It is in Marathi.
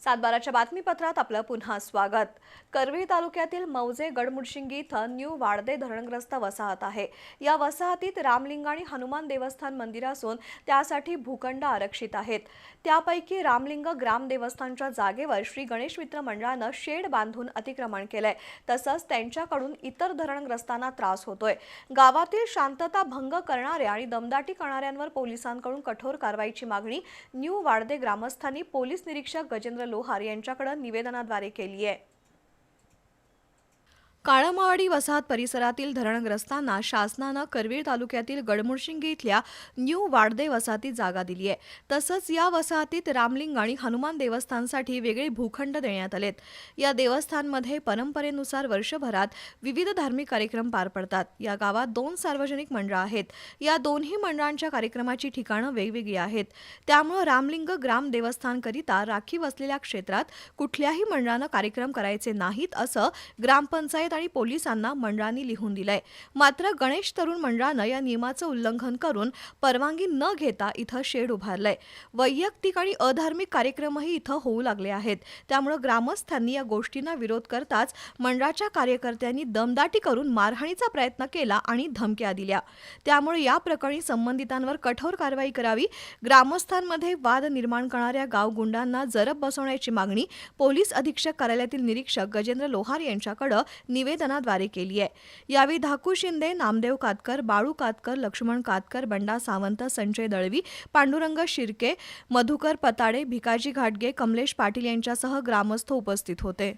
सातबाराच्या बातमीपत्रात आपलं पुन्हा स्वागत। करवीर तालुक्यातील मौजे गडमुडशिंगी इथं न्यू वाडदे धरणग्रस्त वसाहत आहे। या वसाहतीत रामलिंग आणि हनुमान देवस्थान मंदिर असून त्यासाठी भूखंड आरक्षित आहेत। त्यापैकी रामलिंग ग्राम देवस्थानच्या जागेवर श्री गणेश मित्र मंडळानं शेड बांधून अतिक्रमण केलंय। तसंच त्यांच्याकडून इतर धरणग्रस्तांना त्रास होतोय। गावातील शांतता भंग करणाऱ्या आणि दमदाटी करणाऱ्यांवर पोलिसांकडून कठोर कारवाईची मागणी न्यू वाडदे ग्रामस्थांनी पोलीस निरीक्षक गजेंद्र लोहार यांच्याकडे निवेदनाद्वारे केली आहे। काळमावाडी वसाहत परिसरातील धरणग्रस्तांना शासनानं करवीर तालुक्यातील गडमुडशिंगी इथल्या न्यू वाडदे वसाहतीत जागा दिली आहे। तसंच या वसाहतीत रामलिंग आणि हनुमान देवस्थानसाठी वेगळे भूखंड देण्यात आलेत। या देवस्थानमध्ये परंपरेनुसार वर्षभरात विविध धार्मिक कार्यक्रम पार पडतात। या गावात 2 सार्वजनिक मंडळं आहेत। या दोन्ही मंडळांच्या कार्यक्रमाची ठिकाणं वेगवेगळी आहेत। त्यामुळे रामलिंग ग्राम देवस्थानकरिता राखीव असलेल्या क्षेत्रात कुठल्याही मंडळानं कार्यक्रम करायचे नाहीत असं ग्रामपंचायत आणि पोलिसांना मंडळांनी लिहून दिलंय। मात्र गणेश तरुण मंडळानं या नियमाचं उल्लंघन करून परवानगी न घेता इथं शेड उभारलंय। वैयक्तिक आणि अधार्मिक कार्यक्रमही इथं होऊ लागले आहेत। त्यामुळे ग्रामस्थांनी या गोष्टींना विरोध करताच मंडळाच्या कार्यकर्त्यांनी दमदाटी करून मारहाणीचा प्रयत्न केला आणि धमक्या दिल्या। त्यामुळे या प्रकरणी संबंधितांवर कठोर कारवाई करावी, ग्रामस्थांमध्ये वाद निर्माण करणाऱ्या गावगुंडांना जरब बसवण्याची मागणी पोलीस अधीक्षक कार्यालयातील निरीक्षक गजेंद्र लोहार यांच्याकडे निवेदनाद्वारे केली आहे। यावेळी धाकू शिंदे, नामदेव कातकर, बाळू कातकर, लक्ष्मण कातकर, बंडा सावंत, संजय दळवी, पांडुरंग शिर्के, मधुकर पताडे, भिकाजी घाटगे, कमलेश पाटील यांच्यासह ग्रामस्थ उपस्थित होते।